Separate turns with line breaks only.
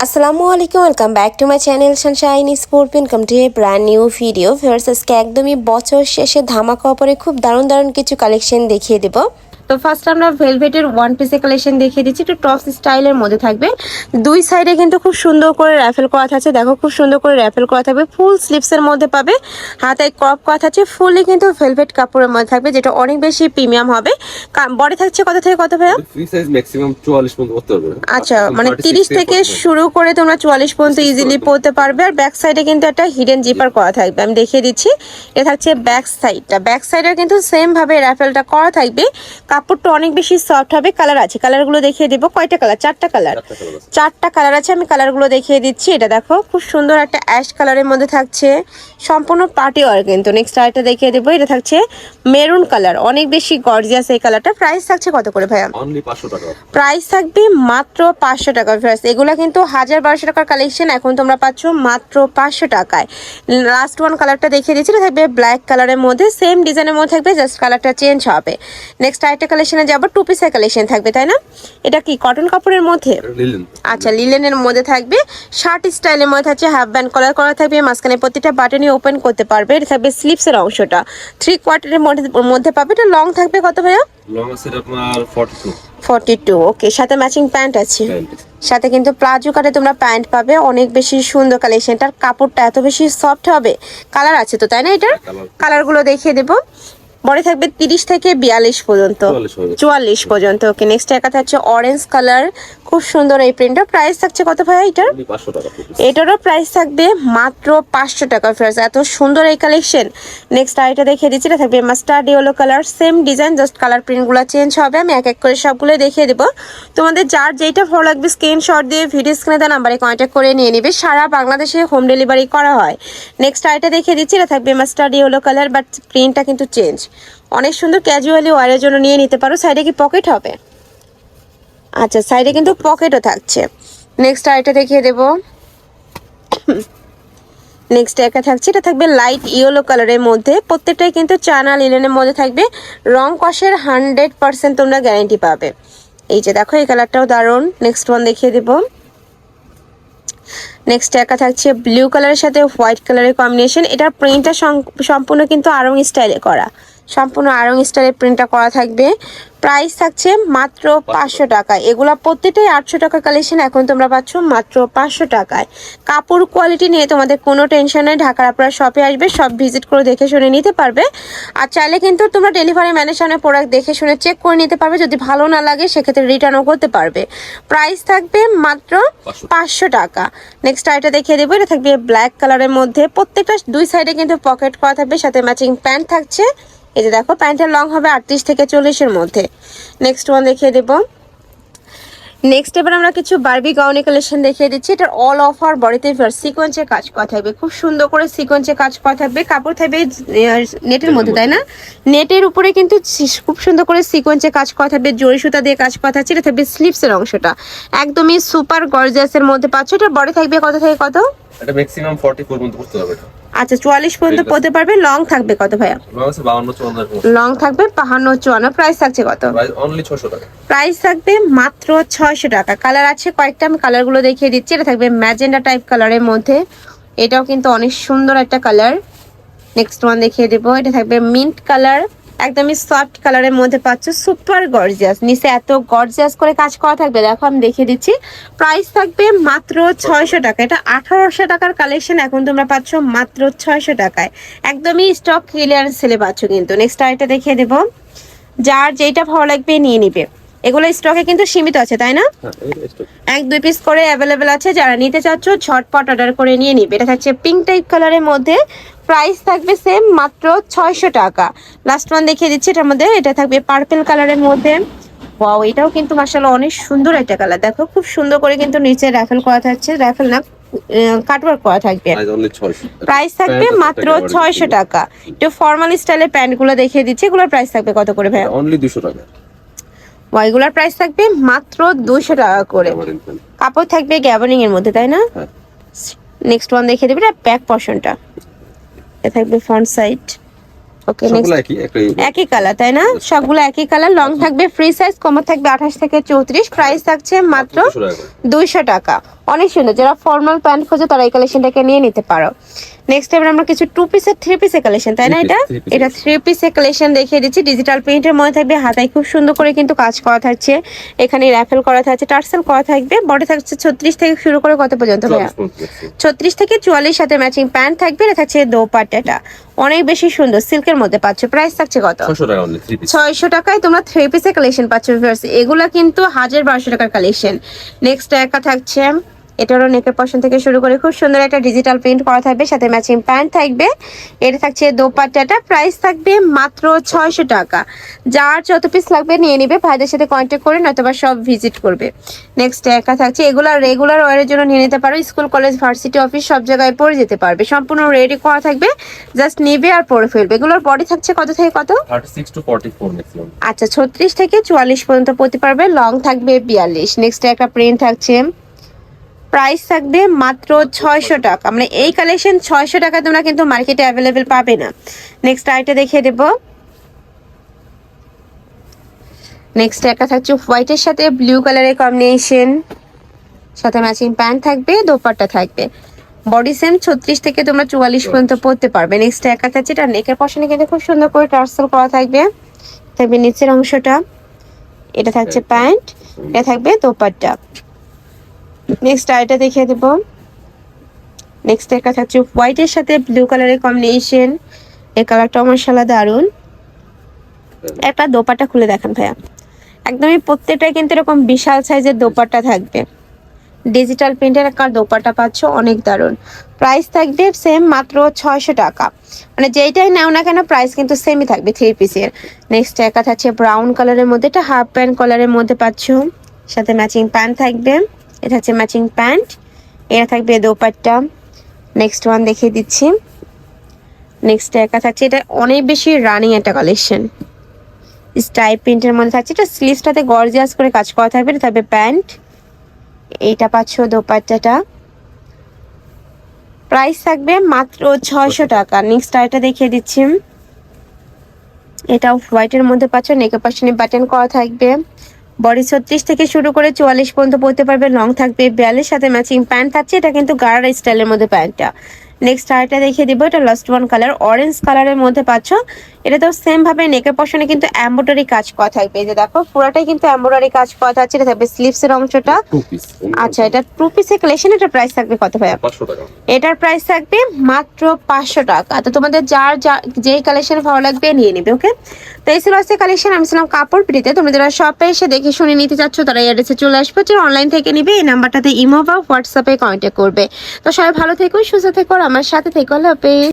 আসসালামু আলাইকুম, welcome back to my channel Sunshine sport. Welcome to A brand new video. Viewers, আজকে একদমই বছর শেষে ধামাকা অফারে খুব দারুণ দারুণ কিছু কালেকশন দেখিয়ে দেবো। তো ফার্স্ট আমরা ভেলভেটের ওয়ান পিসের কালেকশন দেখিয়ে দিচ্ছি, একটু টপস স্টাইলের মধ্যে থাকবে। দুই সাইডে কিন্তু খুব সুন্দর করে র্যাফেল করা থাকছে, দেখো খুব সুন্দর করে র্যাফেল করা থাকবে। ফুল স্লিভসের মধ্যে পাবে, হাতে ক্রপ করা থাকছে। ফুললি কিন্তু ভেলভেট কাপড়ের মধ্যে থাকবে, যেটা অনেক বেশি প্রিমিয়াম হবে। বডি থাকছে কত থেকে কত ভাইয়া?
ফ্রি সাইজ ম্যাক্সিমাম 44 পর্যন্ত করতে পারবে।
আচ্ছা, মানে 30 থেকে শুরু করে তোমরা 44 পর্যন্ত ইজিলি পরতে পারবে। আর ব্যাক সাইডে কিন্তু একটা হিডেন জিপার করা থাকবে, আমি দেখিয়ে দিচ্ছি। এটা থাকছে ব্যাক সাইডটা, ব্যাক সাইডে কিন্তু সেম ভাবে র্যাফেলটা করা থাকবে। কাপড়টা অনেক বেশি সফট হবে। কালার আছে, কালারগুলো দেখিয়ে দেবো। কয়টা কালার? চারটা কালার। চারটা কালার আছে, আমি কালারগুলো দেখিয়ে দিচ্ছি। এটা দেখো খুব সুন্দর একটা অ্যাশ কালারের মধ্যে থাকছে, সম্পূর্ণ পার্টি ওয়ার কিন্তু। নেক্সট আরেকটা দেখিয়ে দেবো, এটা থাকছে মেরুন কালার, অনেক বেশি গর্জিয়াস এই কালারটা। প্রাইস থাকছে কত করে ভাইয়া?
অনলি 500 টাকা।
প্রাইস থাকবে মাত্র 500 টাকা। ফ্রেন্ডস, এগুলো কিন্তু 1000-1200 টাকার কালেকশন, এখন তোমরা পাচ্ছ মাত্র 500 টাকায়। লাস্ট ওয়ান কালারটা দেখিয়ে দিচ্ছি, এটা থাকবে ব্ল্যাক কালারের মধ্যে, সেম ডিজাইনের মধ্যে থাকবে, জাস্ট কালারটা চেঞ্জ হবে। নেক্সট আরেকটা কালেকশনে যাবো, টু পিসের কালেকশন থাকবে, তাই না? এটা কি কটন কাপড়ের মধ্যে?
লিলেন।
আচ্ছা, লিলেনের মধ্যে থাকবে, শার্ট স্টাইলের মধ্যে থাকছে, হাফ ব্যান্ড কলার করা থাকবে, মাঝখানে প্রতিটা বাটনই ওপেন করতে পারবে। এটা থাকবে স্লিপসের অংশটা 3 কোয়ার্টারের মধ্যে পাবে। এটা লং থাকবে কত ভাইয়া?
লং আছে আপনার
42। ওকে, সাথে ম্যাচিং প্যান্ট আছে, সাথে কিন্তু প্লাজো কাটে তোমরা প্যান্ট পাবে। অনেক বেশি সুন্দর কালেকশনটার, কাপড়টা এত বেশি সফট হবে। কালার আছে তো, তাই না? এটার কালারগুলো দেখিয়ে দেবো। বডি থাকবে 30 থেকে 42 পর্যন্ত, 44 পর্যন্ত। ওকে, নেক্সট একটা থাকছে অরেঞ্জ কালার, খুব সুন্দর এই প্রিন্টটা। প্রাইস থাকছে কত ভাই এটার?
500 টাকা।
এটারও প্রাইস থাকবে মাত্র 500 টাকা। ফ্রেন্ডস, এত সুন্দর এই কালেকশন। নেক্সট আরেকটা দেখিয়ে দিচ্ছি, এটা থাকবে mustard yellow colour, same design, just colour প্রিন্টগুলো চেঞ্জ হবে। আমি এক এক করে সবগুলো দেখিয়ে দেবো। তোমাদের যার যেটা ভালো লাগবে স্ক্রিনশট দিয়ে ভিডিও স্ক্রিনে দেওয়া নাম্বারে কন্ট্যাক্ট করে নিয়ে নিবে। সারা বাংলাদেশে হোম ডেলিভারি করা হয়। নেক্সট আরেকটা দেখিয়ে দিচ্ছি, এটা থাকবে মাস্টার্ড ইয়েলো কালার, বাট প্রিন্টটা কিন্তু চেঞ্জ। অনেক সুন্দর, ক্যাজুয়ালি ওয়ারের জন্য নিয়ে নিতে পারো। সাইডে কি পকেট হবে? আচ্ছা, সাইডে কিন্তু পকেটও থাকছে। নেক্সট আরেকটা দেখিয়ে দেবো। নেক্সট একটা থাকছে, এটা থাকবে লাইট ইয়েলো কালারের মধ্যে, প্রত্যেকটাই কিন্তু চায়না লিনেনের মধ্যে থাকবে। রং কষের 100% তোমরা গ্যারান্টি পাবে। এই যে দেখো, এই কালারটাও দারুণ। নেক্সট ওয়ান দেখিয়ে দেবো। নেক্সট একটা থাকছে ব্লু কালারের সাথে হোয়াইট কালারের কম্বিনেশন। এটার প্রিন্টটা সম্পূর্ণ কিন্তু আড়ং স্টাইলে করা, সম্পূর্ণ আড়ং স্টাইলের প্রিন্টটা করা থাকবে। প্রাইস থাকছে মাত্র 500 টাকায়। এগুলো প্রত্যেকটাই 800 টাকার কালেকশন, এখন তোমরা পাচ্ছ মাত্র 500 টাকায়। কাপড় কোয়ালিটি নিয়ে তোমাদের কোনো টেনশন নেই। ঢাকার আপনারা শপে আসবে, সব ভিজিট করে দেখে শুনে নিতে পারবে। আর চাইলে কিন্তু তোমরা ডেলিভারি ম্যানের সামনে প্রোডাক্ট দেখে শুনে চেক করে নিতে পারবে। যদি ভালো না লাগে সেক্ষেত্রে রিটার্নও করতে পারবে। প্রাইস থাকবে মাত্র 500 টাকা। নেক্সট আইটা দেখিয়ে দেবো, এটা থাকবে ব্ল্যাক কালারের মধ্যে, প্রত্যেকটা দুই সাইডে কিন্তু পকেট করা থাকবে, সাথে ম্যাচিং প্যান্ট থাকছে। এই যে দেখো, প্যান্টের লং হবে 38 থেকে 40-এর মধ্যে। নেক্সট ওয়ান দেখিয়ে দেবো। নেক্সট এবার আমরা কিছু বারবি গাউনি কালেকশন দেখিয়ে দিচ্ছি। এটার অল ওভার বডিতে সিকোয়েন্সের কাজ করা থাকবে, খুব সুন্দর করে সিকোয়েন্সের কাজ করা থাকবে। কাপড় থাকবে নেটের মধ্যে, তাই না? নেটের উপরে কিন্তু খুব সুন্দর করে সিকোয়েন্সের কাজ করা থাকবে, জরি সুতা দিয়ে কাজ করা থাকছে। এটা থাকবে স্লিপসের অংশটা, একদমই সুপার গর্জিয়াসের মধ্যে পাচ্ছ। এটা বডি থাকবে কত থেকে কত?
এটা ম্যাক্সিমাম 44 পর্যন্ত করতে পারবে।
আচ্ছা, 44 পর্যন্ত পড়তে পারবে। লং থাকবে কত ভাইয়া?
লং আছে 52-54।
লং থাকবে 52-54। প্রাইস থাকছে কত?
প্রাইস অনলি 600 টাকা।
প্রাইস থাকবে মাত্র 600 টাকা। কালার আছে কয়েকটা, আমি কালারগুলো দেখিয়ে দিচ্ছি। এটা থাকবে ম্যাজেন্ডা টাইপ কালারের মধ্যে, এটাও কিন্তু অনেক সুন্দর একটা কালার। নেক্সট ওয়ান দেখিয়ে দেবো, এটা থাকবে মিন্ট কালার, একদমই সফট কালারের মধ্যে পাচ্ছ, সুপার গর্জিয়াস। নিচে এত গর্জিয়াস করে কাজ করা থাকবে, দেখো আমি দেখিয়ে দিচ্ছি। প্রাইস থাকবে মাত্র 600 টাকা। এটা 1800 টাকার কালেকশন, এখন তোমরা পাচ্ছ মাত্র 600 টাকায়। একদমই স্টক ক্লিয়ারেন্স সেলে পাচ্ছ কিন্তু। নেক্সট আরেকটা দেখিয়ে দেবো, যার যেটা ভালো লাগবে নিয়ে নিবে। এগুলো স্টকে কিন্তু সীমিত আছে, তাই না? 1-2 পিস করে অ্যাভেলেবেল আছে, যারা নিতে চাচ্ছ ঝটপট অর্ডার করে নিয়ে নিবে। এটা থাকছে পিঙ্ক টাইপ কালারের মধ্যে, প্রাইস থাকবে সেম মাত্র 600 টাকা। লাস্ট ওয়ান দেখিয়ে দিচ্ছি, এটার মধ্যে এটা থাকবে পার্পল কালারের মধ্যে। ওয়াও, এটাও কিন্তু মাশাআল্লাহ অনেক সুন্দর একটা কালার। দেখো খুব সুন্দর করে কিন্তু নিচে রাফেল করা থাকছে, রাফেল না কাটওয়ার্ক করা থাকবে। প্রাইস থাকবে মাত্র 600 টাকা। একটু ফর্মাল স্টাইলের প্যান্টগুলো দেখিয়ে দিচ্ছি, এগুলোর প্রাইস থাকবে কত করে ভাই?
অনলি 200 টাকা।
ওইগুলোর প্রাইস থাকবে মাত্র 200 টাকা করে। কাপড় থাকবে গ্যাবার্নিং এর মধ্যে, তাই না? নেক্সট ওয়ান দেখিয়ে দেবে, এটা ব্যাক পর্শনটা, এটা থাকবে ফ্রন্ট সাইড। ওকে, নেক্সট একই কালার, তাই না? সবগুলো একই কালার। লং থাকবে ফ্রি সাইজ, কমর থাকবে 28 থেকে 34। প্রাইস থাকছে মাত্র 200 টাকা। অনেক সুন্দর, যারা ফর্মাল প্যান্ট খোঁজো তারা এই কালেকশনটাকে নিয়ে নিতে পারো। নেক্সট এবার আমরা কিছু টু পিসের থ্রি পিসের কালেকশন, তাই না? এটা থ্রি পিসের কালেকশন দেখিয়ে দিচ্ছি। ডিজিটাল প্রিন্টের মধ্যে থাকবে, হাতায় খুব সুন্দর করে কিন্তু কাজ করা থাকছে, এখানে র্যাফেল করা থাকছে, টার্সেল করা থাকবে। বডি থাকছে 36 থেকে শুরু করে কত পর্যন্ত ভাইয়া? 36 থেকে 44, সাথে ম্যাচিং প্যান্ট থাকবে। এটা থাকছে দোপাট্টাটা অনেক বেশি সুন্দর, সিল্কের মধ্যে পাচ্ছ। প্রাইস থাকছে কত? 600 টাকায় তোমরা থ্রি পিসের কালেকশন পাচ্ছ। এগুলা কিন্তু 1200 টাকার কালেকশন। নেক্সট একা থাকছে, এটারও নেকের পশন থেকে শুরু করে খুব সুন্দর একটা ডিজিটাল প্রিন্ট করা থাকবে, সাথে ম্যাচিং প্যান্ট থাকবে। এটা থাকছে দোপাট্টাটা, প্রাইস থাকবে মাত্র 600 টাকা। যার যত পিস লাগবে নিয়ে নিবে, ভাইদের সাথে কন্ট্যাক্ট করে নয়তোবা সব ভিজিট করবে। নেক্সট একা থাকছে, এগুলা রেগুলার ওয়ারের জন্য নিয়ে নিতে পারো, স্কুল কলেজ ভার্সিটি অফিস সব জায়গায় পরে যেতে পারবে। সম্পূর্ণ রেডি করা থাকবে, জাস্ট নিবে আর পরে ফেলবে। এগুলোর বডি থাকছে কত থেকে কত?
36 to 44 ম্যাক্সিমাম।
আচ্ছা, 36 থেকে 44 পর্যন্ত পরতে পারবে, লং থাকবে 42। নেক্সট একটা প্রিন্ট থাকছে, প্রাইস থাকবে মাত্র 600 টাকা। মানে এই কালেকশন 600 টাকা তোমরা কিন্তু মার্কেটে অ্যাভেলেবেল পাবে না। নেক্সট আইটা দেখিয়ে দেব। নেক্সট একটা থাকছে হোয়াইটের সাথে ব্লু কালারের কম্বিনেশন, সাথে ম্যাচিং প্যান্ট থাকবে, দোপাট্টা থাকবে। বডি সেম 36 থেকে তোমরা 44 পর্যন্ত পরতে পারবে। নেক্সট একটা থাকছে, এটা নেকের পশনে কিন্তু খুব সুন্দর করে টার্সেল করা থাকবে, থাকবে নিচের অংশটা। এটা থাকছে প্যান্ট, এটা থাকবে দোপাট্টা। নেক্সট আইটা দেখিয়ে দেব। নেক্সট একটা থাকছে হোয়াইটের সাথে ব্লু কালারের কম্বিনেশন, এই কালারটা মাশাআল্লাহ দারুন। একটা দোপাট্টা খুলে দেখেন ভাইয়া, একদমই প্রত্যেকটাই কিন্তু এরকম বিশাল সাইজের দোপাট্টা থাকবে। ডিজিটাল প্রিন্টের একটা দোপাট্টা পাচ্ছ, অনেক দারুন। প্রাইস থাকবে সেম মাত্র 600 টাকা। মানে যেইটাই নাও না কেন প্রাইস কিন্তু সেমই থাকবে থ্রি পিসের। নেক্সট একটা থাকছে ব্রাউন কালারের মধ্যে, এটা হাফ প্যান্ট কালারের মধ্যে পাচ্ছ, সাথে ম্যাচিং প্যান্ট থাকবে। এটা হচ্ছে ম্যাচিং প্যান্ট, এটা থাকবে দোপাট্টা। নেক্সট ওয়ান দেখিয়ে দিচ্ছি। নেক্সট একা থাকছে, এটা অনেক বেশি রানিং একটা কালেকশন, স্টাইপ প্রিন্টের মধ্যে থাকছে। এটা স্লিভসটাতে গর্জিয়াস করে কাজ করা থাকবে, এটা থাকবে প্যান্ট। এইটা পাচ্ছ দোপাট্টাটা, প্রাইস থাকবে মাত্র 600 টাকা। নেক্সট আইটা দেখিয়ে দিচ্ছি, এটা হোয়াইটের মধ্যে পাচ্ছ, নেকের পাশে বাটন করা থাকবে। বডি 36 থেকে শুরু করে 44 পর্যন্ত পরতে পারবে, লং থাকবে 42, সাথে ম্যাচিং প্যান্ট থাকছে। এটা কিন্তু গারারা স্টাইলের মধ্যে প্যান্টটা। নেক্সট আরেকটা দেখিয়ে দিব, এটা লাস্ট ওয়ান কালার, অরেঞ্জ কালারের মধ্যে পাচ্ছ। এটা তো সেম ভাবে নেকের পশনে কিন্তু এমব্রয়ডারি কাজ করা থাকবে, এই যে দেখো পুরোটাই কিন্তু এমব্রয়ডারি কাজ করা থাকছে। এটা থাকবে স্লিভসের অংশটা। আচ্ছা, এটা টু পিসের কালেকশন, এটা প্রাইস থাকবে কত ভাইয়া?
500 টাকা।
এটার প্রাইস থাকবে মাত্র 500 টাকা। তো তোমাদের যার যেই কালেকশন ভালো লাগবে নিয়ে নেবে, ওকে? তো এই ছিল আজকে কালেকশন। আমি ছিলাম কাপড় পিটিতে। তুমি যারা শপে এসে দেখে শুনে নিতে চাচ্ছ তারা এই অ্যাড্রেসে চলে আসবে, যারা অনলাইন থেকে নিবে এই নাম্বারটাতে ইমো বা হোয়াটসঅ্যাপে কন্ট্যাক্ট করবে। তো সবাই ভালো থেকো, সুস্থ থেকো, আর আমার সাথে থেকো। আল্লাহ হাফেজ।